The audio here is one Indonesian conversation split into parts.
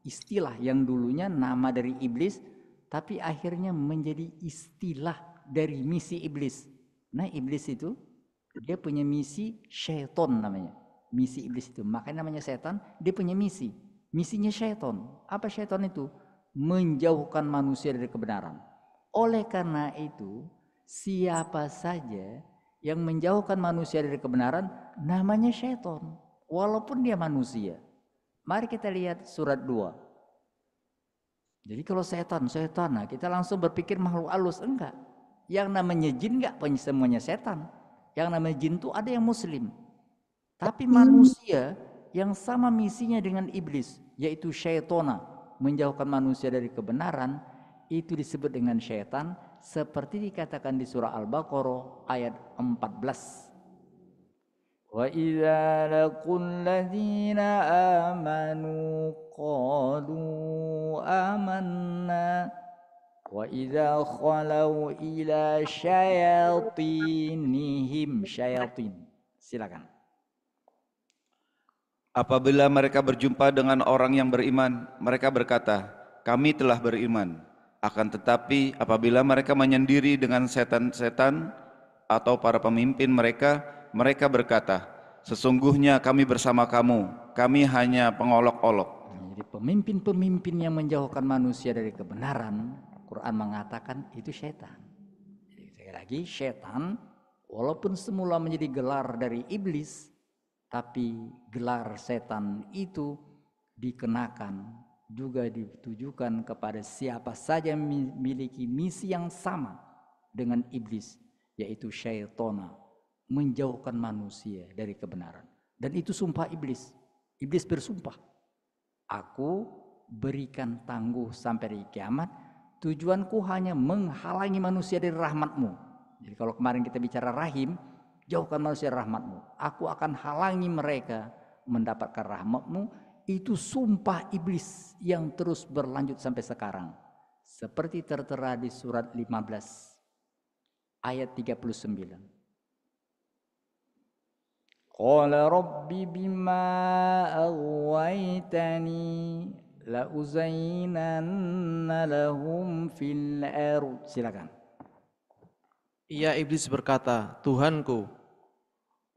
Istilah yang dulunya nama dari iblis, tapi akhirnya menjadi istilah dari misi iblis. Nah, iblis itu dia punya misi syaiton namanya. Misi iblis itu, makanya namanya setan, dia punya misi. Misinya syaiton. Apa syaiton itu? Menjauhkan manusia dari kebenaran. Oleh karena itu, siapa saja yang menjauhkan manusia dari kebenaran namanya syaiton, walaupun dia manusia. Mari kita lihat surat 2. Jadi kalau setan, nah kita langsung berpikir makhluk halus. Enggak. Yang namanya jin enggak semuanya setan. Yang namanya jin itu ada yang muslim. Tapi manusia yang sama misinya dengan iblis, yaitu syaitona, menjauhkan manusia dari kebenaran, itu disebut dengan syaitan, seperti dikatakan di surah Al-Baqarah ayat 14. Wa idza laqul ladzina amanu qalu amanna wa idza khalau ila syayatinihim syayatin. Silakan. Apabila mereka berjumpa dengan orang yang beriman, mereka berkata, kami telah beriman. Akan tetapi apabila mereka menyendiri dengan setan-setan atau para pemimpin mereka, mereka berkata, sesungguhnya kami bersama kamu, kami hanya pengolok-olok. Jadi pemimpin-pemimpin yang menjauhkan manusia dari kebenaran, Quran mengatakan itu syaitan. Jadi sekali lagi, syaitan walaupun semula menjadi gelar dari iblis, tapi gelar setan itu dikenakan juga ditujukan kepada siapa saja yang memiliki misi yang sama dengan iblis, yaitu syaitona, menjauhkan manusia dari kebenaran. Dan itu sumpah iblis. Iblis bersumpah, aku berikan tangguh sampai hari kiamat, tujuanku hanya menghalangi manusia dari rahmatmu. Jadi kalau kemarin kita bicara rahim, jauhkan manusia rahmatmu. Aku akan halangi mereka mendapatkan rahmatmu. Itu sumpah iblis yang terus berlanjut sampai sekarang. Seperti tertera di surat 15 ayat 39. Qala rabbi bima aghwaytani la uzainanna lahum fil ard. Silakan. Ia iblis berkata, Tuhanku,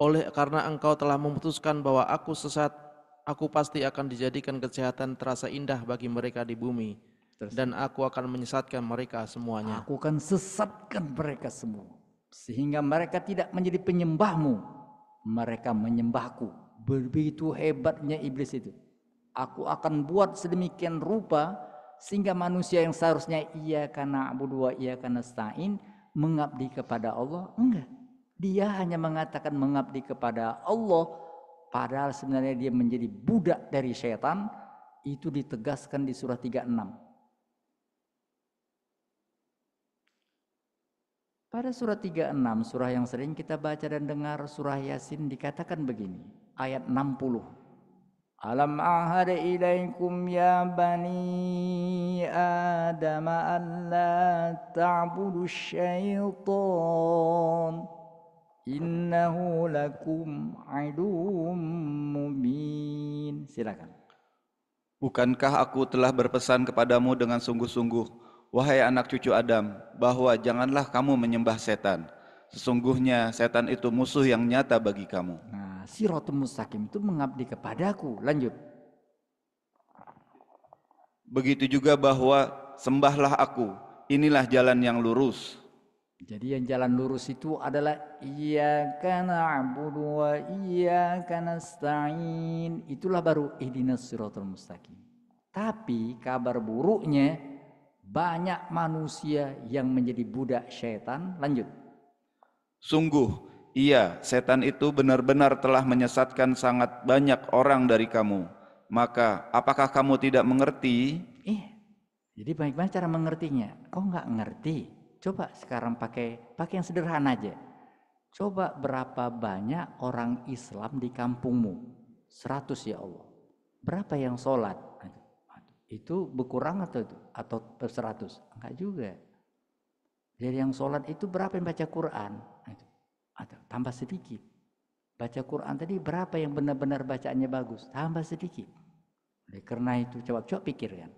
oleh karena engkau telah memutuskan bahwa aku sesat, aku pasti akan dijadikan kejahatan terasa indah bagi mereka di bumi. Dan aku akan menyesatkan mereka semuanya. Aku akan sesatkan mereka semua, sehingga mereka tidak menjadi penyembahmu, mereka menyembahku. Begitu hebatnya iblis itu. Aku akan buat sedemikian rupa sehingga manusia yang seharusnya iyyaka na'budu wa iyyaka nasta'in mengabdi kepada Allah, enggak. Dia hanya mengatakan mengabdi kepada Allah, padahal sebenarnya dia menjadi budak dari syaitan. Itu ditegaskan di surah 36. Pada surah 36, surah yang sering kita baca dan dengar, surah Yasin, dikatakan begini, ayat 60. Alam ahad ilaikum ya bani Adam alla ta'budu syaitan innahu lakum aduwwum mubin. Silakan. Bukankah aku telah berpesan kepadamu dengan sungguh-sungguh, wahai anak cucu Adam, bahwa janganlah kamu menyembah setan. Sesungguhnya setan itu musuh yang nyata bagi kamu. Nah, Siratul Mustaqim itu mengabdi kepadaku. Lanjut. Begitu juga bahwa sembahlah aku, inilah jalan yang lurus. Jadi yang jalan lurus itu adalah iyyaka na'budu wa iyyaka nasta'in. Itulah baru ihdinas siratal mustaqim. Tapi kabar buruknya banyak manusia yang menjadi budak syaitan. Lanjut. Sungguh, iya, setan itu benar-benar telah menyesatkan sangat banyak orang dari kamu. Maka, apakah kamu tidak mengerti? Jadi bagaimana cara mengertinya? Kok nggak ngerti? Coba sekarang pakai yang sederhana aja. Coba berapa banyak orang Islam di kampungmu? 100 ya Allah. Berapa yang sholat? Itu berkurang atau 100? Enggak juga. Jadi yang sholat itu berapa yang baca Quran? Atau tambah sedikit. Baca Quran tadi berapa yang benar-benar bacaannya bagus? Tambah sedikit. Oleh karena itu coba pikirkan.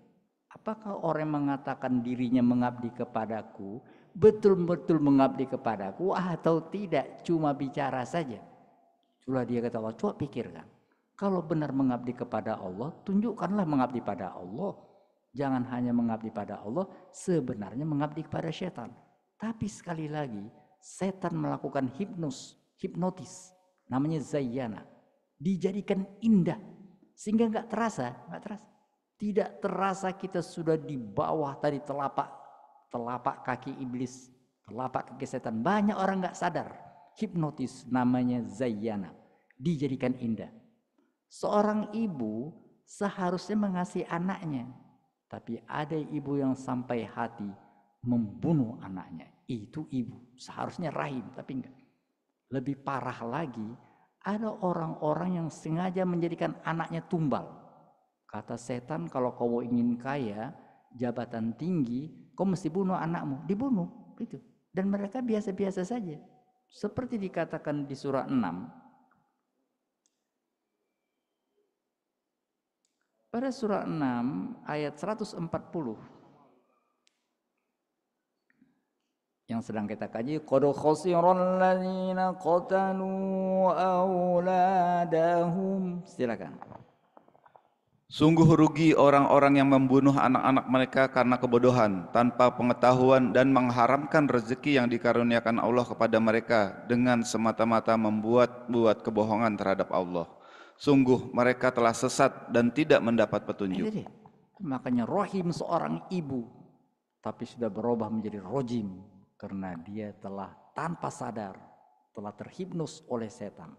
Apakah orang yang mengatakan dirinya mengabdi kepadaku betul-betul mengabdi kepadaku atau tidak cuma bicara saja? Itulah dia kata Allah, coba pikirkan. Kalau benar mengabdi kepada Allah, tunjukkanlah mengabdi pada Allah. Jangan hanya mengabdi pada Allah, sebenarnya mengabdi kepada setan. Tapi sekali lagi, setan melakukan hipnotis. Namanya zayyana. Dijadikan indah. Sehingga nggak terasa. Tidak terasa kita sudah di bawah tadi telapak kaki iblis, telapak kaki setan. Banyak orang nggak sadar. Hipnotis namanya zayyana. Dijadikan indah. Seorang ibu seharusnya mengasihi anaknya. Tapi ada ibu yang sampai hati membunuh anaknya. Itu ibu. Seharusnya rahim, tapi enggak. Lebih parah lagi, ada orang-orang yang sengaja menjadikan anaknya tumbal. Kata setan, kalau kau ingin kaya, jabatan tinggi, kau mesti bunuh anakmu. Dibunuh. Gitu. Dan mereka biasa-biasa saja. Seperti dikatakan di surah 6. Pada surah 6 ayat 140 yang sedang kita kaji, qad khasiral ladzina qatalu auladahum. Silakan. Sungguh rugi orang-orang yang membunuh anak-anak mereka karena kebodohan, tanpa pengetahuan dan mengharamkan rezeki yang dikaruniakan Allah kepada mereka dengan semata-mata membuat kebohongan terhadap Allah. Sungguh mereka telah sesat dan tidak mendapat petunjuk. Makanya rohim seorang ibu, tapi sudah berubah menjadi rojim karena dia telah tanpa sadar telah terhipnos oleh setan.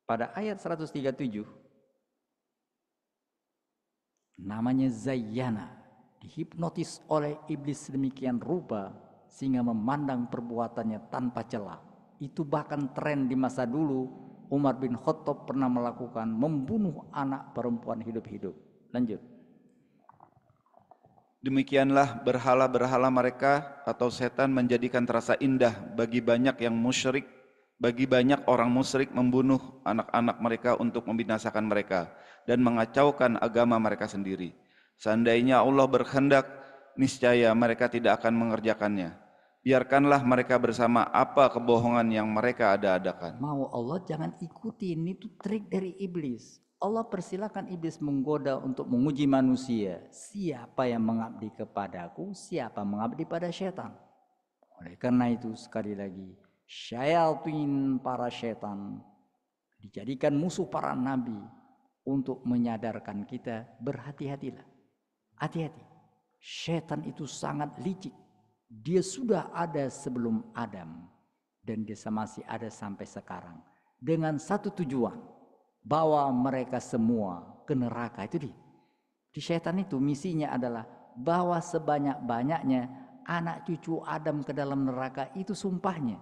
Pada ayat 137 namanya zayyana, dihipnotis oleh iblis sedemikian rupa sehingga memandang perbuatannya tanpa celah. Itu bahkan tren di masa dulu. Umar bin Khattab pernah melakukan membunuh anak perempuan hidup-hidup. Lanjut. Demikianlah berhala-berhala mereka atau setan menjadikan terasa indah bagi banyak yang musyrik, bagi banyak orang musyrik membunuh anak-anak mereka untuk membinasakan mereka dan mengacaukan agama mereka sendiri. Seandainya Allah berkehendak, niscaya mereka tidak akan mengerjakannya. Biarkanlah mereka bersama apa kebohongan yang mereka ada-adakan. Mau Allah jangan ikutin, itu trik dari iblis. Allah persilakan iblis menggoda untuk menguji manusia. Siapa yang mengabdi kepadaku, siapa mengabdi pada syaitan. Oleh karena itu sekali lagi, syaitan, para syaitan dijadikan musuh para nabi untuk menyadarkan kita berhati-hatilah. Hati-hati. Syaitan itu sangat licik. Dia sudah ada sebelum Adam dan dia masih ada sampai sekarang dengan satu tujuan, bawa mereka semua ke neraka. Itu dia. Di syaitan itu misinya adalah bawa sebanyak-banyaknya anak cucu Adam ke dalam neraka. Itu sumpahnya.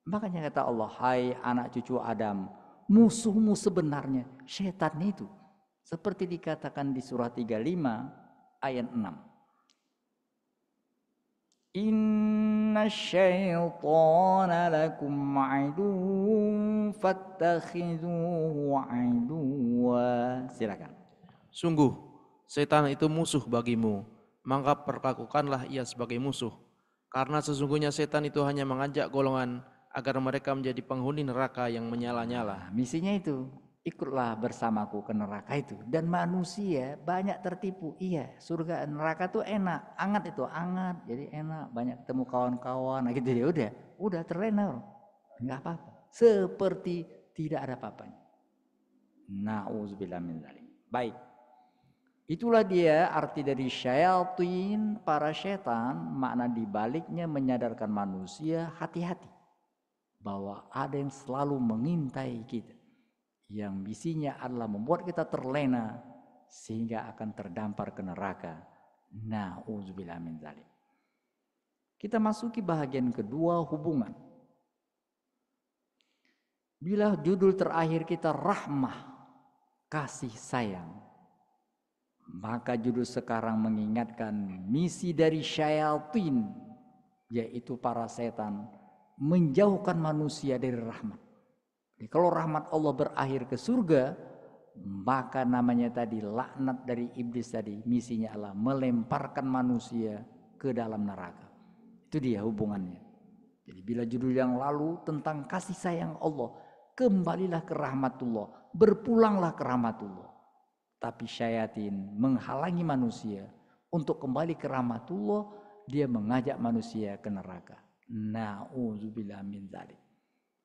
Makanya kata Allah, hai anak cucu Adam, musuhmu sebenarnya syaitan itu. Seperti dikatakan di surah 35 ayat 6. Inna syaitana lakum aduwwun fattakhidhuhu aduwwa. Silakan. Sungguh, setan itu musuh bagimu, maka perlakukanlah ia sebagai musuh. Karena sesungguhnya setan itu hanya mengajak golongan agar mereka menjadi penghuni neraka yang menyala-nyala. Misinya itu, ikutlah bersamaku ke neraka itu. Dan manusia banyak tertipu. Iya, surga neraka tuh enak, hangat itu, hangat. Jadi enak, banyak ketemu kawan-kawan. Nah gitu ya, udah terlena, nggak apa-apa. Seperti tidak ada apa-apanya. Na'udzubillah min dzalik. Baik. Itulah dia arti dari syaitan, para setan, makna dibaliknya menyadarkan manusia hati-hati. Bahwa ada yang selalu mengintai kita. Yang misinya adalah membuat kita terlena sehingga akan terdampar ke neraka. Na'udzubillah min dzalik. Kita masuki bahagian kedua, hubungan. Bila judul terakhir kita rahmah, kasih sayang, maka judul sekarang mengingatkan misi dari syaitan, yaitu para setan, menjauhkan manusia dari rahmat. Jadi kalau rahmat Allah berakhir ke surga, maka namanya tadi laknat dari iblis tadi, misinya adalah melemparkan manusia ke dalam neraka. Itu dia hubungannya. Jadi bila judul yang lalu tentang kasih sayang Allah, kembalilah ke rahmatullah, berpulanglah ke rahmatullah. Tapi syaitan menghalangi manusia untuk kembali ke rahmatullah, dia mengajak manusia ke neraka. Na'udzubillah min dzalik.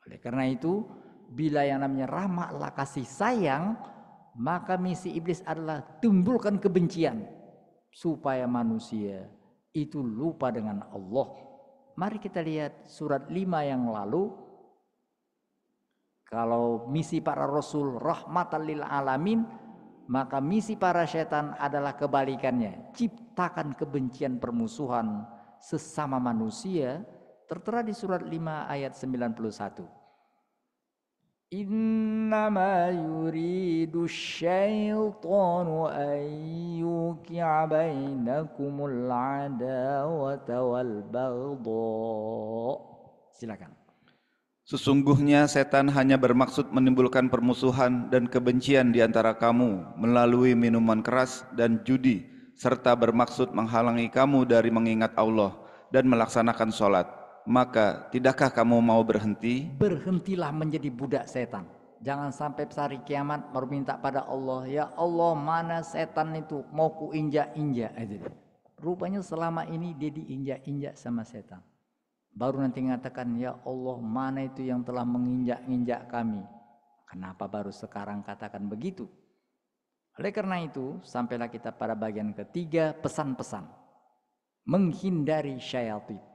Oleh karena itu, bila yang namanya rahmat adalah kasih sayang, maka misi iblis adalah timbulkan kebencian supaya manusia itu lupa dengan Allah. Mari kita lihat surat 5 yang lalu. Kalau misi para rasul rahmatan lil alamin, maka misi para setan adalah kebalikannya, ciptakan kebencian permusuhan sesama manusia. Tertera di surat 5 ayat 91. Innama yuridu syaitanu an yuqi'a bainakumul adawata wal baghdha. Silakan. Sesungguhnya setan hanya bermaksud menimbulkan permusuhan dan kebencian di antara kamu melalui minuman keras dan judi, serta bermaksud menghalangi kamu dari mengingat Allah dan melaksanakan sholat. Maka tidakkah kamu mau berhenti? Berhentilah menjadi budak setan. Jangan sampai hari kiamat baru minta pada Allah, ya Allah mana setan itu mau ku injak-injak. Rupanya selama ini dia diinjak-injak sama setan. Baru nanti mengatakan, ya Allah mana itu yang telah menginjak-injak kami. Kenapa baru sekarang katakan begitu? Oleh karena itu, sampailah kita pada bagian ketiga, pesan-pesan. Menghindari syaitan.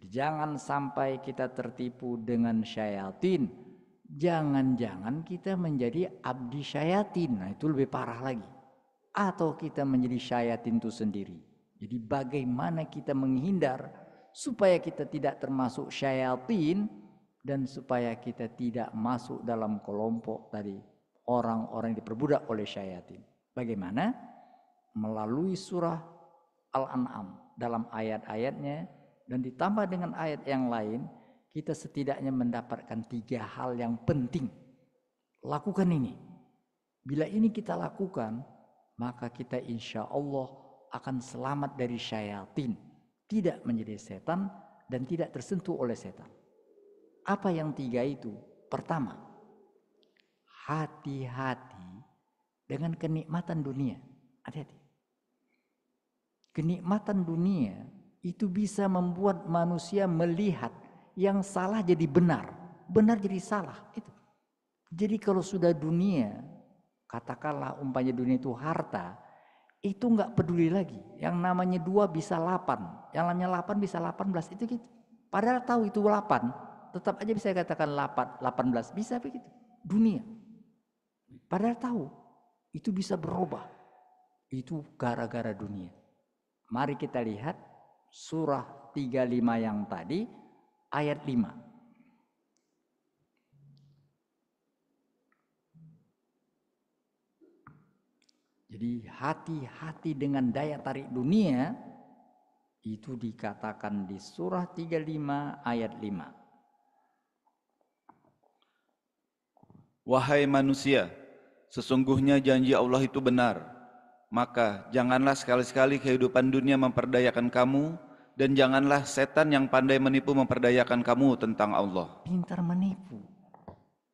Jangan sampai kita tertipu dengan syaitan. Jangan-jangan kita menjadi abdi syaitan. Nah itu lebih parah lagi. Atau kita menjadi syaitan itu sendiri. Jadi bagaimana kita menghindar supaya kita tidak termasuk syaitan dan supaya kita tidak masuk dalam kelompok tadi orang-orang yang diperbudak oleh syaitan. Bagaimana? Melalui surah Al-An'am dalam ayat-ayatnya dan ditambah dengan ayat yang lain, kita setidaknya mendapatkan 3 hal yang penting. Lakukan ini. Bila ini kita lakukan, maka kita insya Allah akan selamat dari syaitan, tidak menjadi setan dan tidak tersentuh oleh setan. Apa yang 3 itu? Pertama, hati-hati dengan kenikmatan dunia. Hati-hati. Kenikmatan dunia itu bisa membuat manusia melihat yang salah jadi benar, benar jadi salah. Itu. Jadi kalau sudah dunia, katakanlah umpamanya dunia itu harta, itu nggak peduli lagi. Yang namanya 2 bisa 8, yang namanya 8 bisa 18 itu gitu. Padahal tahu itu 8, tetap aja bisa katakan 18 bisa begitu. Dunia. Padahal tahu itu bisa berubah. Itu gara-gara dunia. Mari kita lihat surah 35 yang tadi ayat 5. Jadi hati-hati dengan daya tarik dunia itu dikatakan di surah 35 ayat 5. Wahai manusia, sesungguhnya janji Allah itu benar. Maka janganlah sekali-sekali kehidupan dunia memperdayakan kamu, dan janganlah setan yang pandai menipu memperdayakan kamu tentang Allah. Pintar menipu.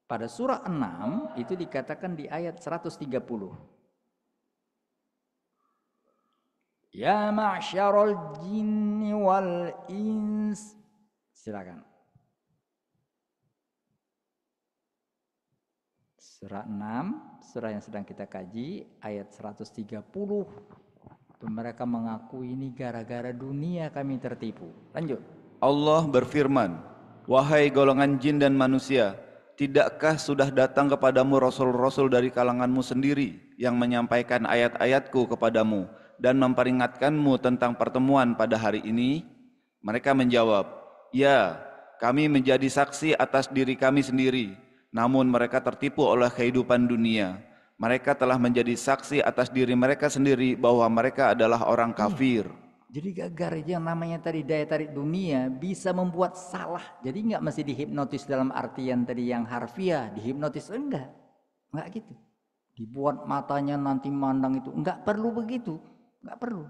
Pada surah 6 itu dikatakan di ayat 130. Ya ma'syarul jinni wal ins. Silakan. Surah 6, surah yang sedang kita kaji, ayat 130. Mereka mengaku ini gara-gara dunia kami tertipu. Lanjut. Allah berfirman, wahai golongan jin dan manusia, tidakkah sudah datang kepadamu rasul-rasul dari kalanganmu sendiri yang menyampaikan ayat-ayatku kepadamu dan memperingatkanmu tentang pertemuan pada hari ini? Mereka menjawab, ya, kami menjadi saksi atas diri kami sendiri. Namun mereka tertipu oleh kehidupan dunia. Mereka telah menjadi saksi atas diri mereka sendiri bahwa mereka adalah orang kafir. Jadi gara-gara yang namanya tadi daya tarik dunia bisa membuat salah. Jadi nggak mesti dihipnotis dalam artian tadi yang harfiah, dihipnotis enggak gitu. dibuat matanya nanti mandang itu. Enggak perlu begitu, enggak perlu.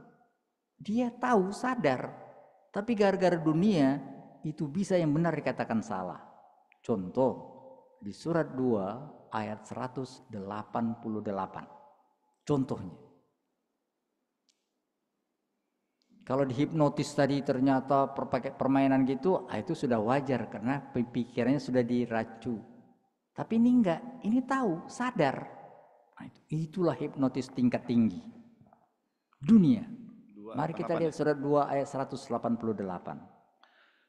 Dia tahu, sadar, tapi gara-gara dunia itu bisa yang benar dikatakan salah. Contoh di surat 2 ayat 188. Contohnya, kalau dihipnotis tadi ternyata pakai permainan gitu, itu sudah wajar karena pikirannya sudah diracu. Tapi ini enggak, ini tahu, sadar. Nah, itulah hipnotis tingkat tinggi dunia. Mari kita lihat surat 2 ayat 188.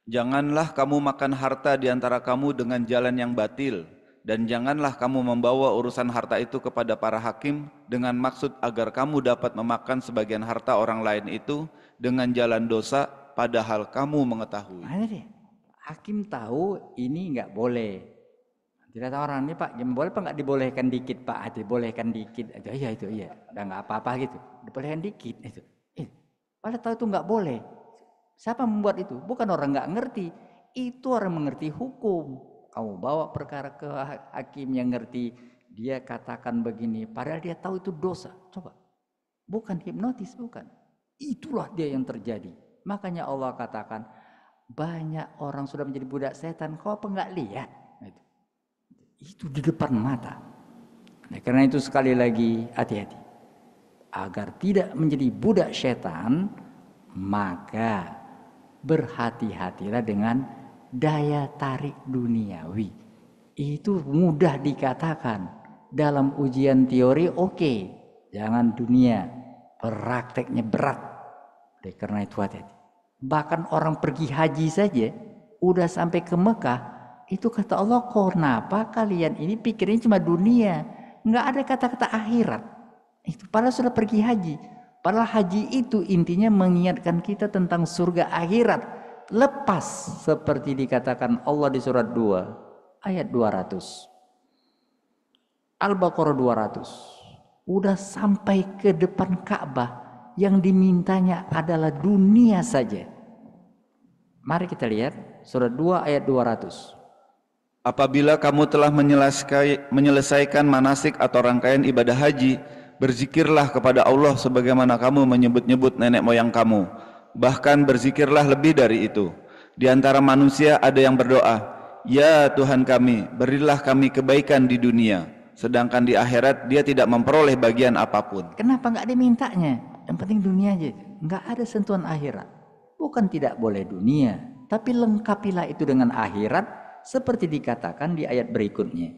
Janganlah kamu makan harta di antara kamu dengan jalan yang batil, dan janganlah kamu membawa urusan harta itu kepada para hakim dengan maksud agar kamu dapat memakan sebagian harta orang lain itu dengan jalan dosa, padahal kamu mengetahui. Nah, ini hakim tahu ini nggak boleh. Tidak tahu orang ini, Pak, boleh Pak nggak dibolehkan dikit, Pak? Dibolehkan dikit. Itu iya, udah nggak apa-apa gitu. Dibolehkan dikit itu. Padahal tahu itu nggak boleh. Siapa membuat itu? Bukan orang nggak ngerti. Itu orang mengerti hukum. Kamu bawa perkara ke hakim yang ngerti. Dia katakan begini. Padahal dia tahu itu dosa. Coba. Bukan hipnotis, bukan. Itulah dia yang terjadi. Makanya Allah katakan. Banyak orang sudah menjadi budak setan. Kau apa nggak lihat? Itu di depan mata. Nah, karena itu sekali lagi hati-hati. Agar tidak menjadi budak setan, maka berhati-hatilah dengan daya tarik duniawi. Itu mudah dikatakan dalam ujian teori, oke, jangan dunia, prakteknya berat. Oleh karena itu hati-hati. Bahkan orang pergi haji saja, udah sampai ke Mekah, itu kata Allah, kenapa kalian ini pikirnya cuma dunia, nggak ada kata-kata akhirat. Itu padahal sudah pergi haji. Padahal haji itu intinya mengingatkan kita tentang surga akhirat. Lepas seperti dikatakan Allah di surat 2 ayat 200. Al-Baqarah 200. Udah sampai ke depan Ka'bah. Yang dimintanya adalah dunia saja. Mari kita lihat surat 2 ayat 200. Apabila kamu telah menyelesaikan manasik atau rangkaian ibadah haji, berzikirlah kepada Allah sebagaimana kamu menyebut-nyebut nenek moyang kamu. Bahkan berzikirlah lebih dari itu. Di antara manusia ada yang berdoa, "Ya Tuhan kami, berilah kami kebaikan di dunia." Sedangkan di akhirat dia tidak memperoleh bagian apapun. Kenapa nggak dimintanya? Yang penting dunia aja. Nggak ada sentuhan akhirat. Bukan tidak boleh dunia, tapi lengkapilah itu dengan akhirat seperti dikatakan di ayat berikutnya.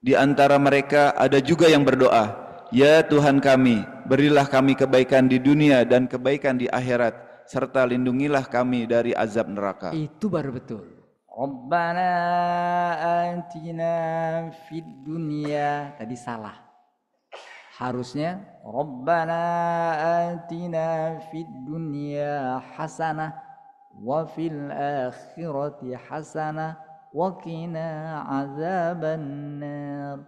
Di antara mereka ada juga yang berdoa, "Ya Tuhan kami, berilah kami kebaikan di dunia dan kebaikan di akhirat, serta lindungilah kami dari azab neraka." Itu baru betul. Rabbana atina fid dunya. Tadi salah. Harusnya Rabbana atina fid dunya hasanah wa fil akhirati hasanah wa qina azabannar.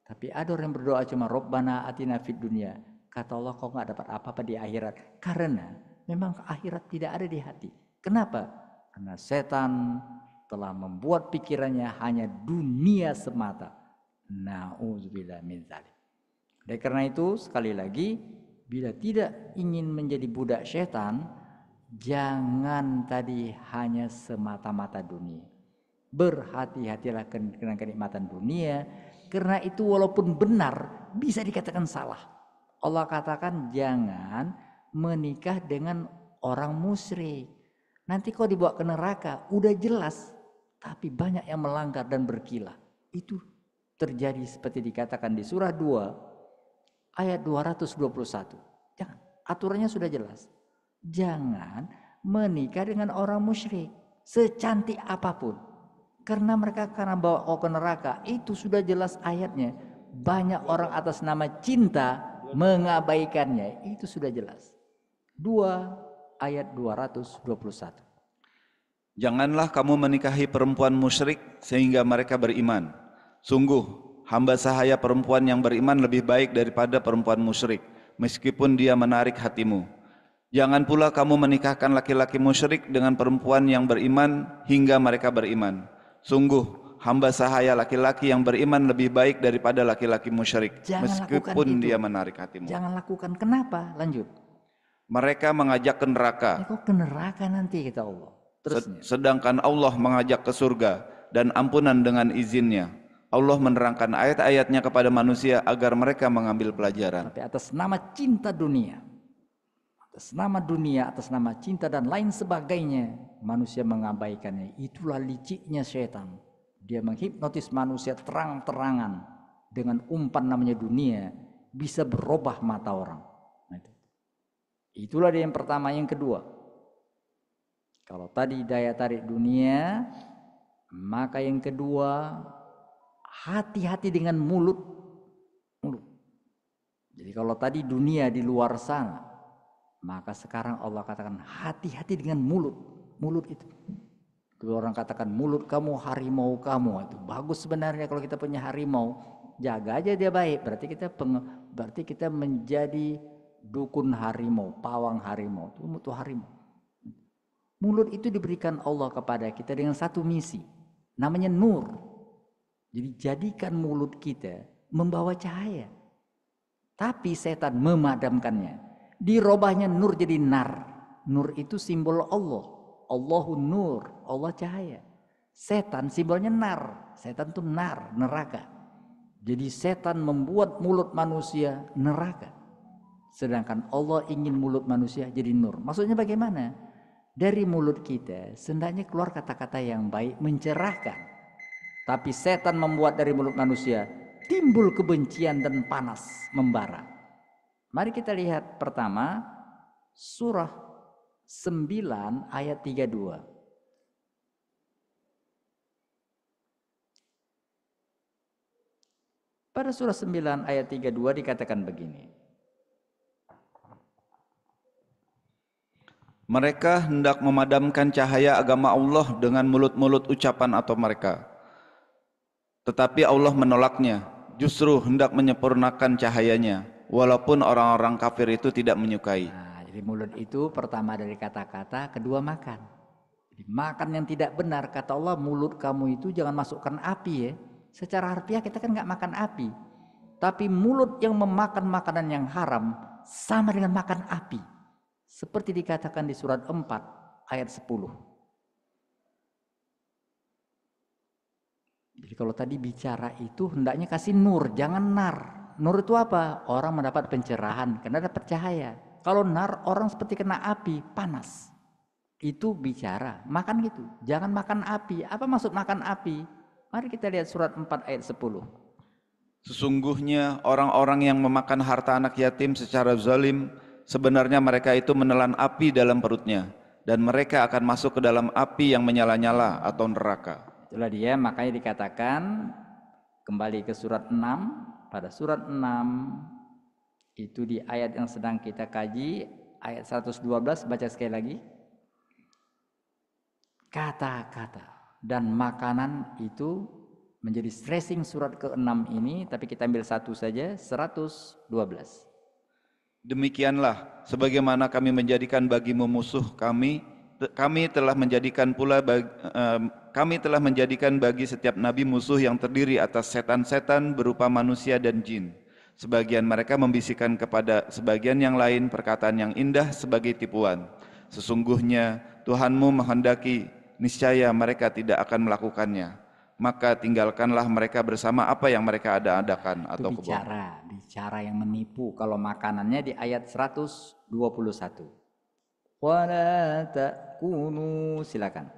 Tapi ada orang yang berdoa cuma Rabbana atina fid dunya. Kata Allah, kau enggak dapat apa-apa di akhirat. Karena memang akhirat tidak ada di hati. Kenapa? Karena setan telah membuat pikirannya hanya dunia semata. Na'udzubillah min dzalik. Dan karena itu sekali lagi, bila tidak ingin menjadi budak setan, jangan tadi hanya semata-mata dunia. Berhati-hatilah dengan kenikmatan dunia, karena itu walaupun benar bisa dikatakan salah. Allah katakan jangan menikah dengan orang musyrik. Nanti kau dibawa ke neraka, udah jelas. Tapi banyak yang melanggar dan berkilah. Itu terjadi seperti dikatakan di surah 2 ayat 221. Jangan, aturannya sudah jelas. Jangan menikah dengan orang musyrik secantik apapun. Karena mereka karena bawa kau ke neraka, itu sudah jelas ayatnya. Banyak orang atas nama cinta mengabaikannya, itu sudah jelas. 2 ayat 221. Janganlah kamu menikahi perempuan musyrik sehingga mereka beriman. Sungguh, hamba sahaya perempuan yang beriman lebih baik daripada perempuan musyrik, meskipun dia menarik hatimu. Jangan pula kamu menikahkan laki-laki musyrik dengan perempuan yang beriman hingga mereka beriman. Sungguh, hamba sahaya laki-laki yang beriman lebih baik daripada laki-laki musyrik, Jangan lakukan meskipun itu. dia menarik hatimu. Jangan lakukan. Kenapa? Lanjut. Mereka mengajak ke neraka, Kok ke neraka nanti kata Allah. Terusnya. sedangkan Allah mengajak ke surga dan ampunan dengan izinnya. Allah menerangkan ayat-ayatnya kepada manusia agar mereka mengambil pelajaran. Tapi atas nama cinta dunia, atas nama cinta dan lain sebagainya, manusia mengabaikannya. Itulah liciknya setan. Dia menghipnotis manusia terang-terangan dengan umpan namanya dunia, bisa berubah mata orang. Nah, itulah dia yang pertama. Yang kedua, kalau tadi daya tarik dunia, maka yang kedua, hati-hati dengan mulut. Jadi kalau tadi dunia di luar sana, maka sekarang Allah katakan hati-hati dengan mulut. Mulut itu. Kalau orang katakan mulut kamu harimau kamu, itu bagus sebenarnya kalau kita punya harimau, jaga aja dia baik. Berarti kita menjadi dukun harimau, pawang harimau, itu harimau. Mulut itu diberikan Allah kepada kita dengan satu misi, namanya nur. Jadi jadikan mulut kita membawa cahaya. Tapi setan memadamkannya. Dirobahnya nur jadi nar. Nur itu simbol Allah. Allahu nur, Allah cahaya. Setan simbolnya nar. Setan itu nar, neraka. Jadi setan membuat mulut manusia neraka. Sedangkan Allah ingin mulut manusia jadi nur. Maksudnya bagaimana? Dari mulut kita hendaknya keluar kata-kata yang baik, mencerahkan. Tapi setan membuat dari mulut manusia timbul kebencian dan panas membara. Mari kita lihat pertama surah 9 ayat 32. Pada surah 9 ayat 32 dikatakan begini. Mereka hendak memadamkan cahaya agama Allah dengan mulut-mulut ucapan atau mereka. Tetapi Allah menolaknya, justru hendak menyempurnakan cahayanya, walaupun orang-orang kafir itu tidak menyukai. Nah, jadi mulut itu pertama dari kata-kata, kedua makan. Jadi makan yang tidak benar, kata Allah, mulut kamu itu jangan masukkan api ya. Secara harfiah kita kan nggak makan api. Tapi mulut yang memakan makanan yang haram sama dengan makan api. Seperti dikatakan di surat 4 ayat 10. Jadi kalau tadi bicara itu hendaknya kasih nur, jangan nar. Nur itu apa? Orang mendapat pencerahan karena dapat cahaya. Kalau nar, orang seperti kena api, panas. Itu bicara, makan gitu. Jangan makan api. Apa maksud makan api? Mari kita lihat surat 4 ayat 10. Sesungguhnya orang-orang yang memakan harta anak yatim secara zalim, sebenarnya mereka itu menelan api dalam perutnya, dan mereka akan masuk ke dalam api yang menyala-nyala atau neraka. Itulah dia, makanya dikatakan kembali ke surat 6. Pada surat 6 itu di ayat yang sedang kita kaji, ayat 112, baca sekali lagi. Kata-kata dan makanan itu menjadi stressing surat ke-6 ini, tapi kita ambil satu saja, 112. Demikianlah, sebagaimana kami menjadikan bagimu musuh kami telah menjadikan bagi setiap nabi musuh yang terdiri atas setan-setan berupa manusia dan jin. Sebagian mereka membisikkan kepada sebagian yang lain perkataan yang indah sebagai tipuan. Sesungguhnya Tuhanmu menghendaki, niscaya mereka tidak akan melakukannya. Maka tinggalkanlah mereka bersama apa yang mereka adakan atau bicara yang menipu. Kalau makanannya di ayat 121. Wala ta'kulu, silakan.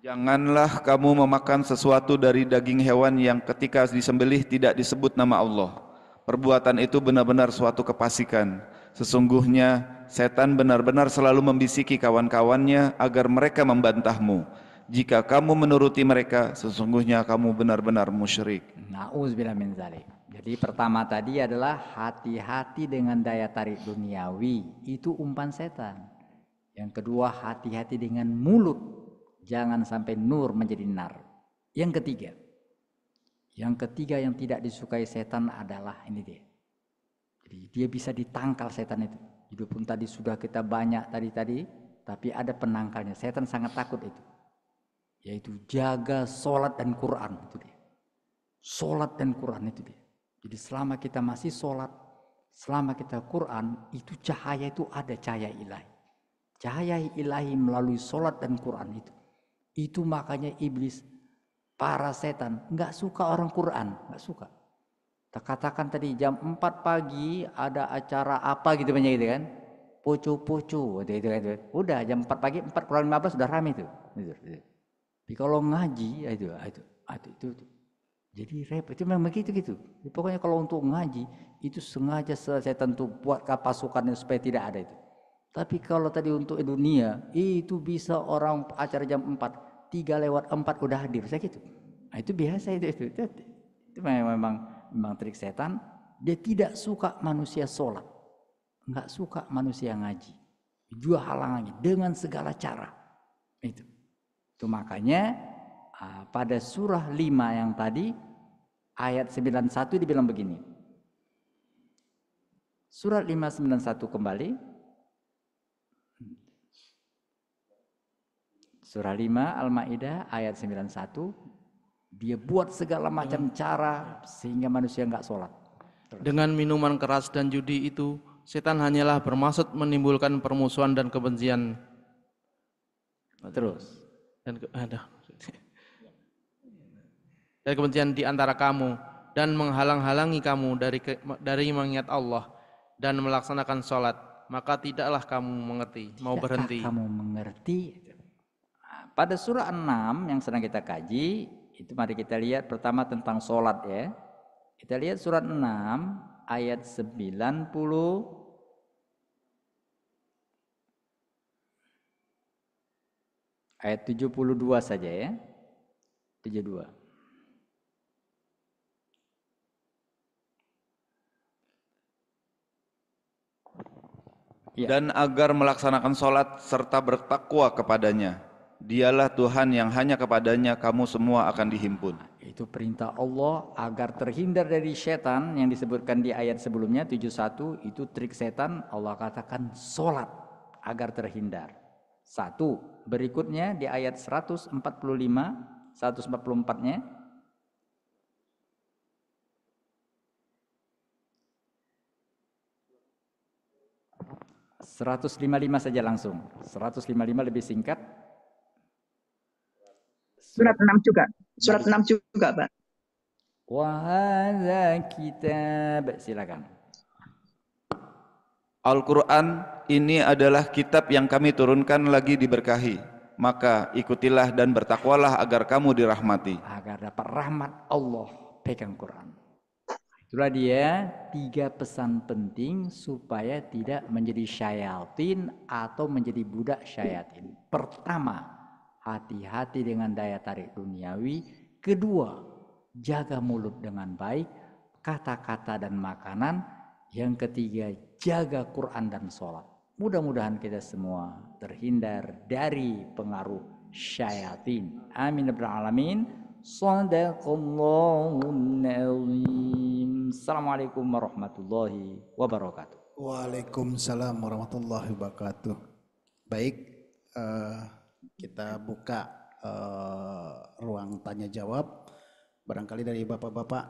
Janganlah kamu memakan sesuatu dari daging hewan yang ketika disembelih tidak disebut nama Allah. Perbuatan itu benar-benar suatu kefasikan. Sesungguhnya setan benar-benar selalu membisiki kawan-kawannya agar mereka membantahmu. Jika kamu menuruti mereka, sesungguhnya kamu benar-benar musyrik. Na'udzubillah min dzalik. Jadi pertama tadi adalah hati-hati dengan daya tarik duniawi. Itu umpan setan. Yang kedua, hati-hati dengan mulut. Jangan sampai nur menjadi nar. Yang ketiga yang tidak disukai setan adalah ini dia. Jadi dia bisa ditangkal setan itu. Hidupun tadi sudah kita banyak tadi, tapi ada penangkalnya. Setan sangat takut itu. yaitu jaga sholat dan Quran, itu dia. Sholat dan Quran itu dia. Jadi selama kita masih sholat, selama kita Quran, itu cahaya itu ada cahaya ilahi. Cahaya ilahi melalui sholat dan Quran itu. Itu makanya iblis, para setan, nggak suka orang Quran, nggak suka. Kita katakan tadi jam 4 pagi ada acara apa gitu banyak gitu kan. Poco-poco gitu kan. Udah jam 4 pagi, 4 kurang 15 sudah rame itu. Tapi kalau ngaji, itu. Jadi repot, itu memang begitu gitu. Pokoknya kalau untuk ngaji, itu sengaja setan tuh buat pasukannya supaya tidak ada itu. Tapi kalau tadi untuk dunia, itu bisa orang acara jam 4, 3:04 udah hadir, saya gitu. Nah, itu biasa itu memang trik setan. Dia tidak suka manusia sholat, nggak suka manusia ngaji. Dia halangi dengan segala cara. Itu makanya pada surah 5 yang tadi ayat 91 dibilang begini. Surat 591 kembali. Surah 5 Al-Maidah ayat 91. Dia buat segala macam cara sehingga manusia enggak sholat. Dengan minuman keras dan judi itu, setan hanyalah bermaksud menimbulkan permusuhan dan kebencian. Terus. Dan kebencian di antara kamu dan menghalang-halangi kamu dari mengingat Allah dan melaksanakan sholat, maka tidaklah kamu mengerti, mau berhenti. Kamu mengerti. Pada surah 6 yang sedang kita kaji, itu mari kita lihat pertama tentang sholat ya. Kita lihat surat 6 ayat 90. Ayat 72 saja ya. 72. Ya. Dan agar melaksanakan sholat serta bertakwa kepadanya. Dialah Tuhan yang hanya kepadanya kamu semua akan dihimpun. Itu perintah Allah agar terhindar dari setan yang disebutkan di ayat sebelumnya 71. Itu trik setan. Allah katakan sholat agar terhindar. Satu. Berikutnya di ayat 145, 144-nya. ...155 saja langsung. 155 lebih singkat. Surat 6 juga. Surat 6 juga, Pak. Wa hadza kitab. Silakan. Al-Quran ini adalah kitab yang kami turunkan lagi diberkahi. Maka ikutilah dan bertakwalah agar kamu dirahmati. Agar dapat rahmat Allah, pegang Quran. Itulah dia 3 pesan penting supaya tidak menjadi syayatin atau menjadi budak syayatin. Pertama, hati-hati dengan daya tarik duniawi. Kedua, jaga mulut dengan baik, kata-kata dan makanan. Yang ketiga, jaga Quran dan sholat. Mudah-mudahan kita semua terhindar dari pengaruh syayatin. Amin ya rabbal alamin. Shadaqallahul azim. Assalamualaikum warahmatullahi wabarakatuh. Waalaikumsalam warahmatullahi wabarakatuh. Baik, kita buka ruang tanya jawab. Barangkali dari bapak-bapak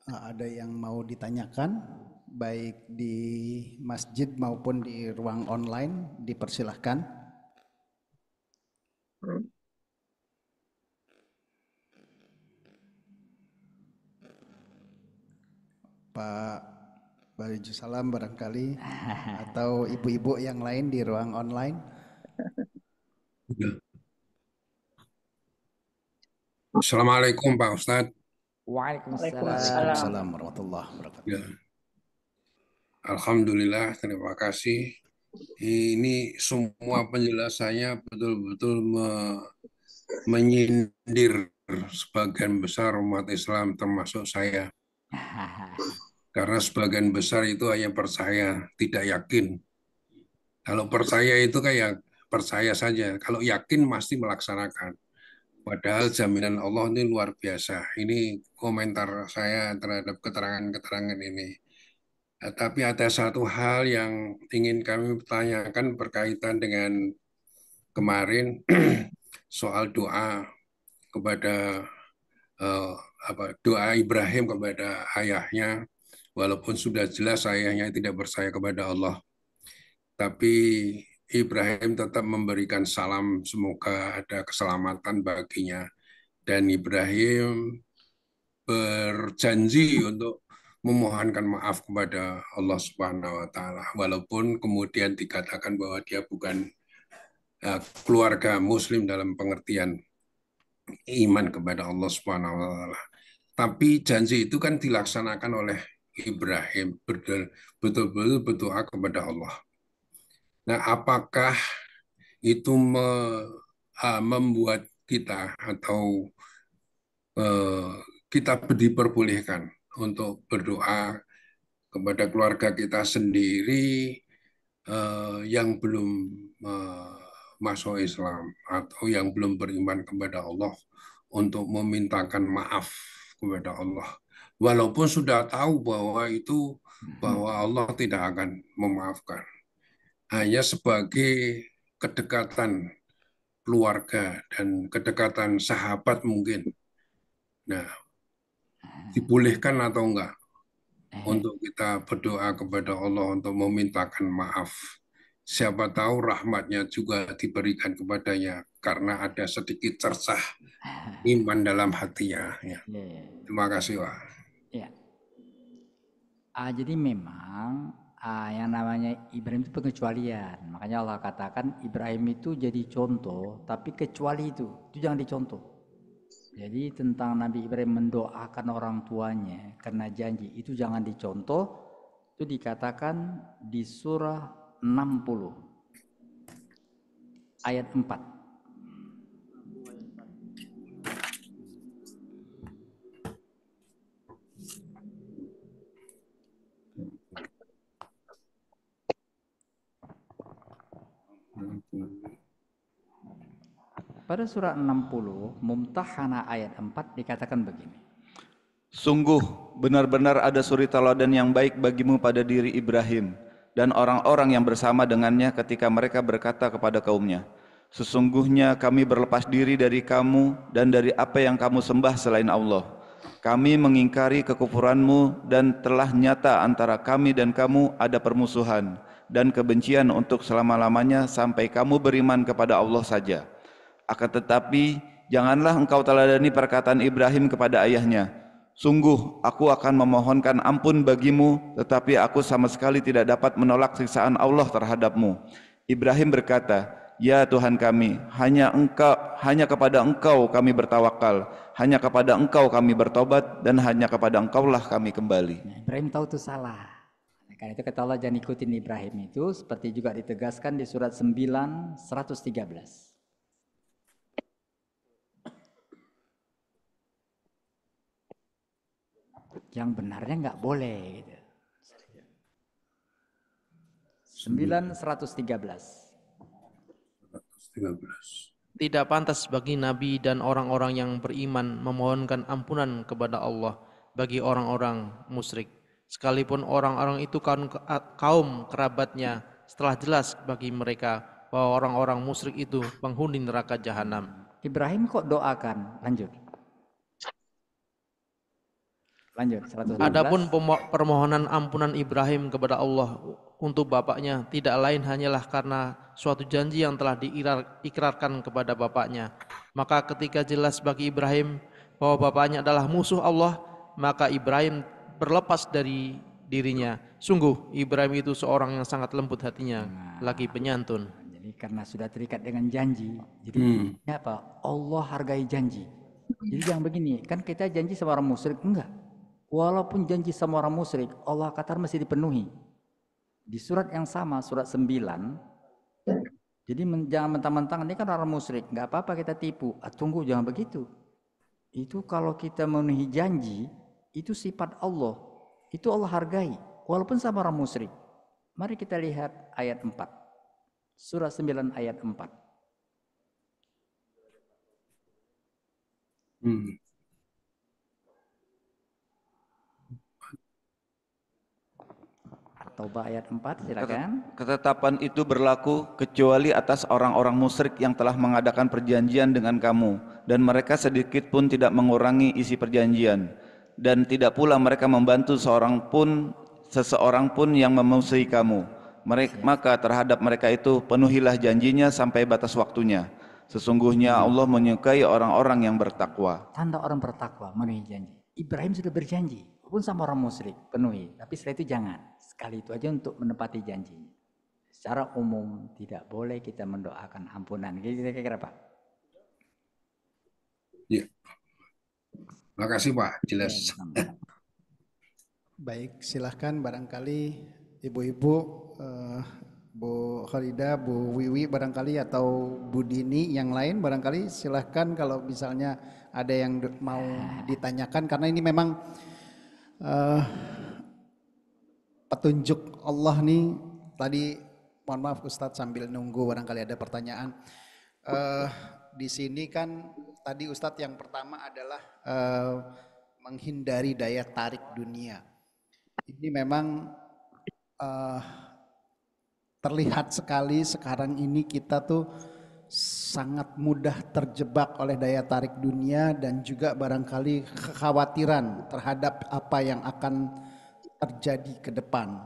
ada yang mau ditanyakan, baik di masjid maupun di ruang online, dipersilahkan. Pak Barijusalam barangkali atau ibu-ibu yang lain di ruang online. Assalamualaikum Pak Ustadz. Waalaikumsalam warahmatullahi wabarakatuh. Ya. Alhamdulillah, terima kasih. Ini semua penjelasannya betul-betul menyindir sebagian besar umat Islam termasuk saya. Karena sebagian besar itu hanya percaya, tidak yakin. Kalau percaya itu kayak percaya saja. Kalau yakin pasti melaksanakan. Padahal jaminan Allah ini luar biasa. Ini komentar saya terhadap keterangan-keterangan ini. Tapi ada satu hal yang ingin kami tanyakan berkaitan dengan kemarin soal doa. kepada eh, doa Ibrahim kepada ayahnya, walaupun sudah jelas ayahnya tidak percaya kepada Allah, tapi Ibrahim tetap memberikan salam semoga ada keselamatan baginya, dan Ibrahim berjanji untuk memohonkan maaf kepada Allah Subhanahu wa taala, walaupun kemudian dikatakan bahwa dia bukan keluarga muslim dalam pengertian iman kepada Allah Subhanahu wa taala. Tapi janji itu kan dilaksanakan oleh Ibrahim, betul-betul berdoa kepada Allah. Nah, apakah itu membuat kita atau eh, kita diperbolehkan untuk berdoa kepada keluarga kita sendiri yang belum eh, masuk Islam atau yang belum beriman kepada Allah untuk memintakan maaf kepada Allah, walaupun sudah tahu bahwa Allah tidak akan memaafkan, hanya sebagai kedekatan keluarga dan kedekatan sahabat mungkin. Nah, dibolehkan atau enggak untuk kita berdoa kepada Allah untuk memintakan maaf. Siapa tahu rahmatnya juga diberikan kepadanya karena ada sedikit cercah iman dalam hatinya. Ya. Ya, ya, Terima kasih, Pak. ya. Jadi memang yang namanya Ibrahim itu pengecualian. Makanya Allah katakan Ibrahim itu jadi contoh, tapi kecuali itu jangan dicontoh. Jadi tentang Nabi Ibrahim mendoakan orang tuanya karena janji, itu jangan dicontoh. Itu dikatakan di surah 60 ayat 4. Pada surah 60 Mumtahana ayat 4 dikatakan begini. Sungguh benar-benar ada suri teladan yang baik bagimu pada diri Ibrahim dan orang-orang yang bersama dengannya ketika mereka berkata kepada kaumnya, sesungguhnya kami berlepas diri dari kamu dan dari apa yang kamu sembah selain Allah. Kami mengingkari kekufuranmu dan telah nyata antara kami dan kamu ada permusuhan dan kebencian untuk selama-lamanya sampai kamu beriman kepada Allah saja. Akan tetapi janganlah engkau teladani perkataan Ibrahim kepada ayahnya. Sungguh aku akan memohonkan ampun bagimu, tetapi aku sama sekali tidak dapat menolak siksaan Allah terhadapmu. Ibrahim berkata, ya Tuhan kami, hanya kepada Engkau kami bertawakal, hanya kepada Engkau kami bertobat, dan hanya kepada Engkaulah kami kembali. Nah, Ibrahim tahu itu salah. Karena itu kata Allah jangan ikutin Ibrahim itu, seperti juga ditegaskan di surat 9 113. Yang benarnya nggak boleh gitu. 9 113. Tidak pantas bagi Nabi dan orang-orang yang beriman memohonkan ampunan kepada Allah bagi orang-orang musyrik, sekalipun orang-orang itu kaum kerabatnya, setelah jelas bagi mereka bahwa orang-orang musyrik itu penghuni neraka jahanam. Ibrahim kok doakan? Lanjut 112. Adapun permohonan ampunan Ibrahim kepada Allah untuk bapaknya tidak lain hanyalah karena suatu janji yang telah diikrarkan kepada bapaknya. Maka ketika jelas bagi Ibrahim bahwa bapaknya adalah musuh Allah, maka Ibrahim berlepas dari dirinya. Sungguh Ibrahim itu seorang yang sangat lembut hatinya, lagi penyantun. Jadi karena sudah terikat dengan janji, jadi apa? Allah hargai janji. Jadi jangan begini, kan kita janji sama orang musyrik, enggak. Walaupun janji sama orang musyrik, Allah kata mesti dipenuhi. Di surat yang sama, surat 9, jadi jangan mentang-mentang ini kan orang musyrik, enggak apa-apa kita tipu. Tunggu, jangan begitu. Itu kalau kita memenuhi janji, itu sifat Allah. Itu Allah hargai, walaupun sama orang musyrik. Mari kita lihat ayat 4. Surah 9 ayat 4. Atau At-Taubah ayat 4, silakan. Ketetapan itu berlaku kecuali atas orang-orang musyrik yang telah mengadakan perjanjian dengan kamu, dan mereka sedikit pun tidak mengurangi isi perjanjian, dan tidak pula mereka membantu seseorang pun yang memusuhi kamu. Maka terhadap mereka itu penuhilah janjinya sampai batas waktunya. Sesungguhnya Allah menyukai orang-orang yang bertakwa. Tanda orang bertakwa memenuhi janji. Ibrahim sudah berjanji, walaupun sama orang musyrik, penuhi. Tapi setelah itu jangan. Sekali itu aja untuk menepati janjinya. Secara umum tidak boleh kita mendoakan ampunan. Kira-kira Pak? Ya. Makasih Pak, jelas. Baik, silahkan barangkali ibu-ibu, Bu Khalida, Bu Wiwi barangkali atau Bu Dini yang lain barangkali silahkan kalau misalnya ada yang mau ditanyakan karena ini memang petunjuk Allah nih. Tadi mohon maaf Ustadz sambil nunggu barangkali ada pertanyaan. Di sini kan tadi Ustadz yang pertama adalah menghindari daya tarik dunia. Ini memang terlihat sekali sekarang ini kita tuh sangat mudah terjebak oleh daya tarik dunia dan juga barangkali kekhawatiran terhadap apa yang akan terjadi ke depan.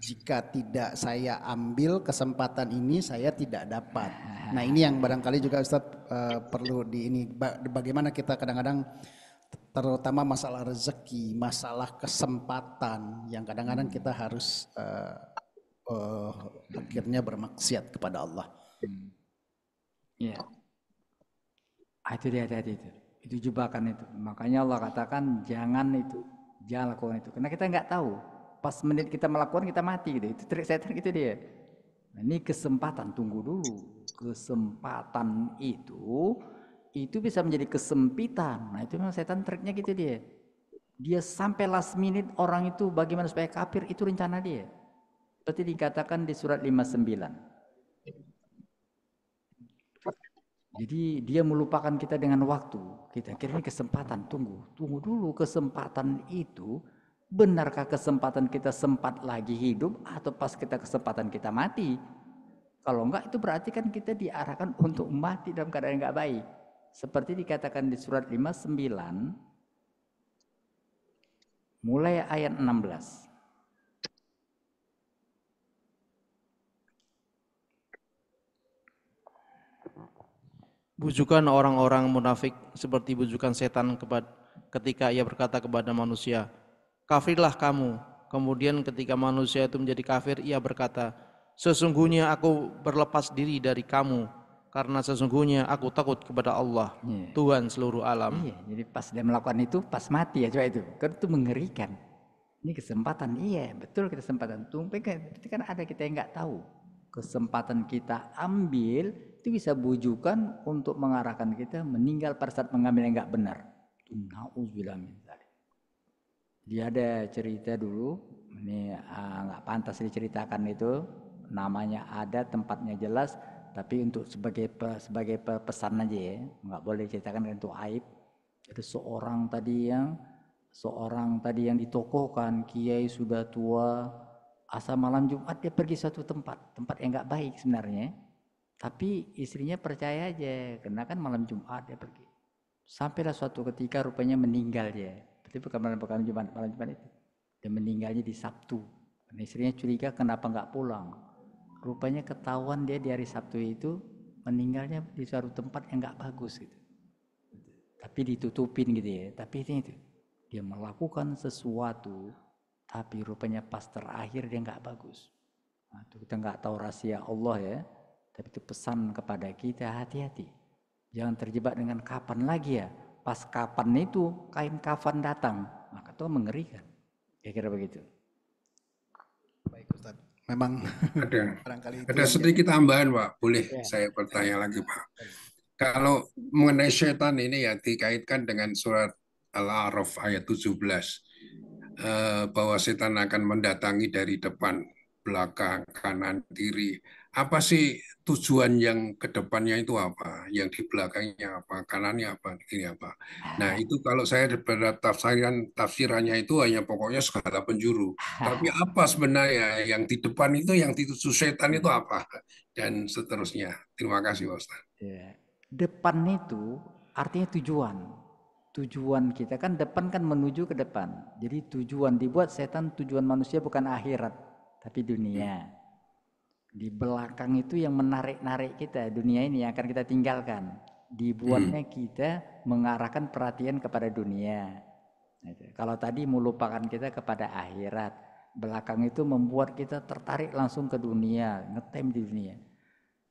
Jika tidak saya ambil kesempatan ini, saya tidak dapat. Nah ini yang barangkali juga Ustadz perlu bagaimana kita kadang-kadang terutama masalah rezeki, masalah kesempatan yang kadang-kadang kita harus akhirnya bermaksiat kepada Allah. Iya. Itu dia tadi itu. Itu jebakan itu. Makanya Allah katakan jangan lakukan itu. Karena kita nggak tahu. Pas menit kita melakukan kita mati gitu. Itu trik setan gitu dia. Nah, ini kesempatan, tunggu dulu. Kesempatan itu bisa menjadi kesempitan. Nah itu memang setan triknya gitu dia. Dia sampai last minute orang itu bagaimana supaya kafir itu rencana dia. Seperti dikatakan di surat 59. Jadi dia melupakan kita dengan waktu. Kita kira ini kesempatan, tunggu dulu kesempatan itu. Benarkah kesempatan kita sempat lagi hidup atau pas kesempatan kita mati? Kalau enggak itu berarti kan kita diarahkan untuk mati dalam keadaan yang enggak baik. Seperti dikatakan di surat 59 mulai ayat 16. Bujukan orang-orang munafik seperti bujukan setan ketika ia berkata kepada manusia, kafirlah kamu. Kemudian ketika manusia itu menjadi kafir, ia berkata, sesungguhnya aku berlepas diri dari kamu, karena sesungguhnya aku takut kepada Allah, Tuhan seluruh alam. Iya, jadi pas dia melakukan itu, pas mati ya coba itu. Kan itu mengerikan. Ini kesempatan, iya betul kesempatan. Tunggu kan ada kita yang nggak tahu. Kesempatan kita ambil itu bisa bujukan untuk mengarahkan kita meninggal pada saat mengambil yang nggak benar. Nauzubillah min dzalik. Dia ada cerita dulu, ini nggak pantas diceritakan itu, namanya ada, tempatnya jelas, tapi untuk sebagai pesan aja ya, nggak boleh diceritakan itu aib. Ada seorang tadi yang ditokohkan, kiai sudah tua, asal malam Jumat dia pergi suatu tempat yang nggak baik sebenarnya, tapi istrinya percaya aja, karena kan malam Jumat dia pergi. Sampailah suatu ketika rupanya meninggal dia. Berarti bukan malam Jumat itu. Dia meninggalnya di Sabtu. Dan istrinya curiga kenapa nggak pulang. Rupanya ketahuan dia di hari Sabtu itu meninggalnya di suatu tempat yang nggak bagus gitu. Tapi ditutupin gitu ya. Tapi itu dia melakukan sesuatu, tapi rupanya pas terakhir dia nggak bagus. Nah, itu kita nggak tahu rahasia Allah ya. Tapi itu pesan kepada kita, hati-hati. Jangan terjebak dengan kapan lagi ya. Pas kapan itu kain kafan datang, maka itu mengerikan. Kira-kira begitu. Baik Ustaz. Memang ada sedikit tambahan Pak. Boleh saya bertanya lagi Pak. Kalau mengenai setan ini ya dikaitkan dengan surat Al-A'raf ayat 17. Bahwa setan akan mendatangi dari depan, belakang, kanan, kiri. apa sih tujuan yang ke depannya itu apa, yang di belakangnya apa, kanannya apa, kiri apa. Nah itu kalau saya pada tafsirannya itu hanya pokoknya segala penjuru. Tapi apa sebenarnya yang di depan itu, yang dituju setan itu apa, dan seterusnya. Terima kasih Pak Ustaz. Ya. Depan itu artinya tujuan. Tujuan kita kan depan kan menuju ke depan. Jadi tujuan dibuat setan, tujuan manusia bukan akhirat, tapi dunia. Di belakang itu yang menarik-narik kita, dunia ini yang akan kita tinggalkan. Dibuatnya kita mengarahkan perhatian kepada dunia. Kalau tadi melupakan kita kepada akhirat, belakang itu membuat kita tertarik langsung ke dunia, ngetem di dunia.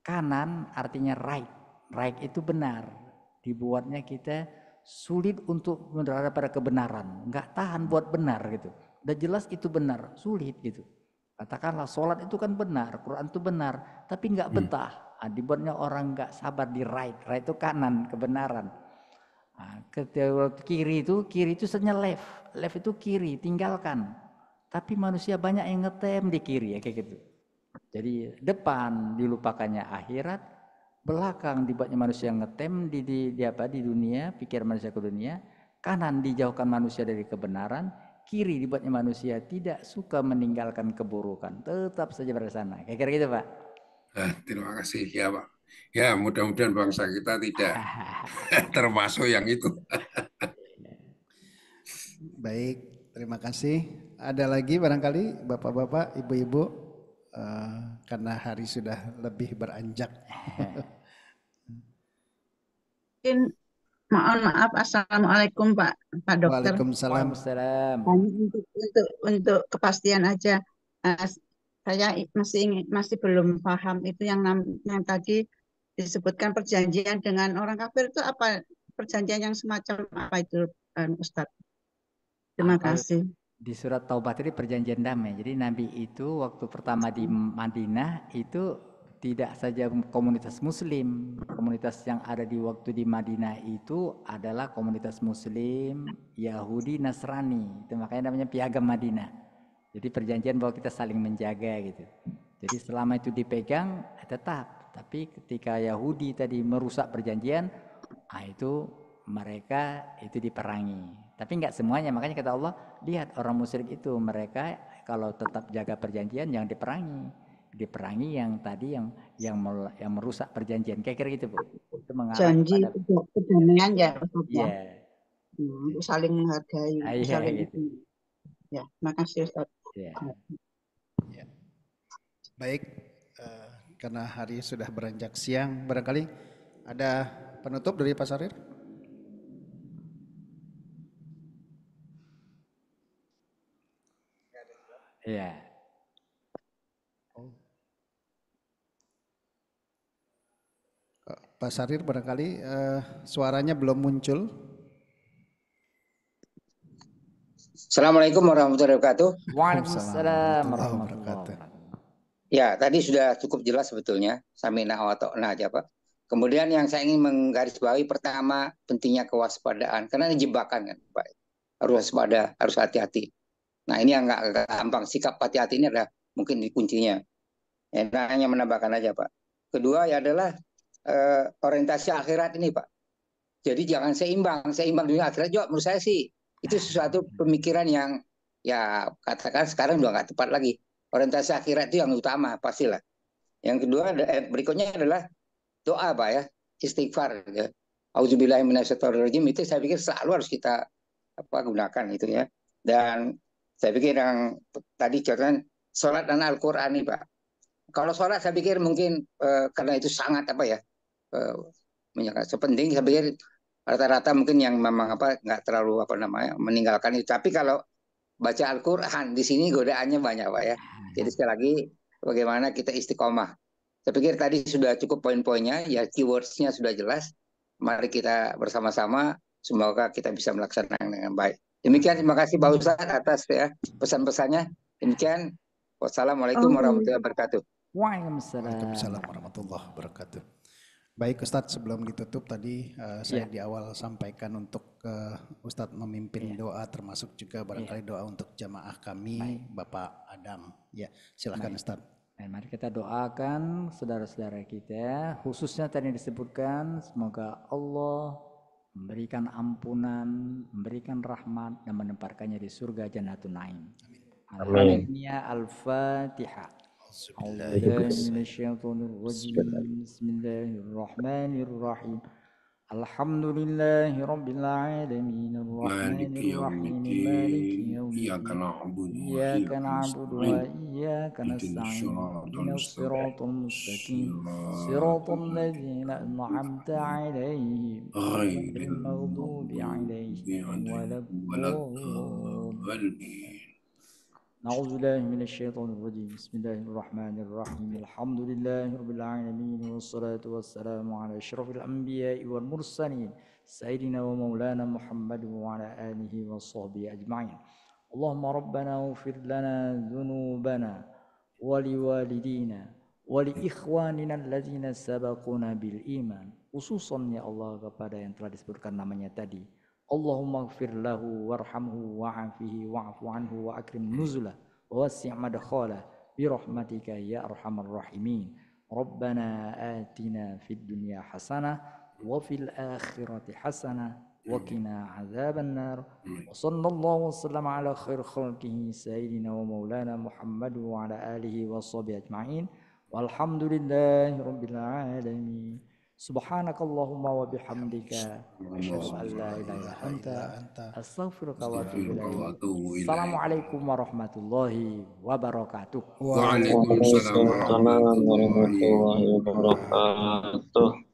Kanan artinya right, right itu benar. Dibuatnya kita sulit untuk berada pada kebenaran, nggak tahan buat benar gitu. Udah jelas itu benar, sulit gitu. Katakanlah sholat itu kan benar, Quran itu benar, tapi nggak betah. Dibuatnya orang nggak sabar di right, right itu kanan, kebenaran. Kiri itu sebenarnya left, left itu kiri, tinggalkan. Tapi manusia banyak yang ngetem di kiri ya kayak gitu. Jadi depan dilupakannya akhirat, belakang dibuatnya manusia yang ngetem di dunia, pikir manusia ke dunia, kanan dijauhkan manusia dari kebenaran, kiri dibuatnya manusia tidak suka meninggalkan keburukan, tetap saja berada sana. Kayak gitu Pak. Terima kasih ya Pak. Ya mudah-mudahan bangsa kita tidak termasuk yang itu. Baik, terima kasih. Ada lagi barangkali bapak-bapak, ibu-ibu, karena hari sudah lebih beranjak. Mungkin mohon maaf, Assalamualaikum Pak Dokter. Waalaikumsalam. Untuk kepastian aja, saya masih belum paham itu yang tadi disebutkan perjanjian dengan orang kafir itu apa, perjanjian yang semacam apa itu Ustadz? Terima kasih. Di surat Taubat ini perjanjian damai. Jadi Nabi itu waktu pertama di Madinah itu tidak saja komunitas muslim, komunitas yang ada di waktu di Madinah itu adalah komunitas muslim, Yahudi, Nasrani. Itu makanya namanya piagam Madinah. Jadi perjanjian bahwa kita saling menjaga gitu. Jadi selama itu dipegang tetap, tapi ketika Yahudi tadi merusak perjanjian, itu mereka itu diperangi. Tapi enggak semuanya, makanya kata Allah, lihat orang musyrik itu mereka kalau tetap jaga perjanjian yang diperangi yang tadi yang merusak perjanjian, kayak kira gitu Bu. Itu mengarah janji perdamaian ya Ustaz ya. Untuk saling menghargai, saling gitu. Ya, makasih Ustaz. Ya. Baik, karena hari sudah beranjak siang, barangkali ada penutup dari Pak Sarir? Iya. Pak Sarir barangkali suaranya belum muncul. Assalamualaikum warahmatullahi wabarakatuh. Waalaikumsalam warahmatullahi wabarakatuh. Ya, tadi sudah cukup jelas sebetulnya, samina wa ta'na aja Pak. Kemudian yang saya ingin menggarisbawahi pertama pentingnya kewaspadaan, karena ini jebakan kan Pak. Harus waspada, harus hati-hati. Nah ini yang nggak gampang, sikap hati-hati ini adalah mungkin kuncinya. Ya, hanya menambahkan aja Pak. Kedua ya adalah orientasi akhirat ini Pak. Jadi jangan seimbang dunia akhirat juga menurut saya sih itu sesuatu pemikiran yang ya katakan sekarang udah nggak tepat lagi. Orientasi akhirat itu yang utama pastilah. Yang kedua berikutnya adalah doa Pak ya, istighfar. Ya. Auzubillahi minasyaitonirrajim itu saya pikir selalu harus kita gunakan itu ya. Dan saya pikir yang tadi contohnya sholat dan Al-Quran nih Pak. Kalau sholat saya pikir mungkin karena itu sangat sepenting, saya pikir rata-rata mungkin yang memang nggak terlalu meninggalkan itu. Tapi kalau baca Al-Quran di sini godaannya banyak Pak ya. Jadi sekali lagi bagaimana kita istiqomah. Saya pikir tadi sudah cukup poin-poinnya ya, keywords-nya sudah jelas. Mari kita bersama-sama semoga kita bisa melaksanakan dengan baik. Demikian, terima kasih Pak Ustadz atas ya pesan-pesannya. Demikian, wassalamualaikum warahmatullahi wabarakatuh. Waalaikumsalam warahmatullahi wabarakatuh. Baik Ustadz, sebelum ditutup tadi saya di awal sampaikan untuk Ustadz memimpin doa, termasuk juga barangkali doa untuk jamaah kami, Bapak Adam. Ya, silakan Ustadz. Dan mari kita doakan saudara-saudara kita, khususnya tadi disebutkan, semoga Allah memberikan ampunan, memberikan rahmat, dan menempatkannya di surga Jannatun Naim. Amin. Al-Fatihah. Bismillahirrahmanirrahim. Alhamdulillahi Rabbil Alamin. Maliki Ar-Rahmanir-Rahim. Maliki yaumiddin. Iyyaka yaumiddin. na'budu wa Iyyaka iyyaka na'budu wa nasta'in. iyyaka Ihdinas nasta'in. siratal Ihdinas siratal mustaqim. Siratal ladzina an'amta 'alaihim ghairil maghdubi 'alaihim waladdallin. Na'udzu billahi minasy syaithanir rajim. Bismillahirrahmanirrahim. Alhamdulillahi rabbil alamin wassalatu wassalamu ala asyrafil anbiya'i wal mursalin sayyidina wa maulana Muhammad wa ala alihi washabbihi ajma'in. Allahumma rabbana ighfir lana dzunubana wa liwalidina wa li ikhwanina alladzina sabaquna bil iman. Khususan ya Allah kepada yang telah disebutkan namanya tadi. Allahumma ighfir lahu warhamhu wa'afihi wa'fu anhu wa akrim nuzulah wa wasi' madkhalah bi rahmatika ya arhamar rahimin. Rabbana atina fid dunya hasanah wa fil akhirati hasanah wa qina adzaban nar. Wa sallallahu wasallam ala khair khalqihi sayyidina wa maulana Muhammad wa ala alihi wa sahbihi ajma'in. Walhamdulillahi rabbil alamin. Subhanakallahumma wa bihamdika asyhadu an la ilaha illa anta astaghfiruka wa atubu ilaik. Assalamualaikum warahmatullahi wabarakatuh. Waalaikumsalam Waalaikumsalam warahmatullahi wabarakatuh.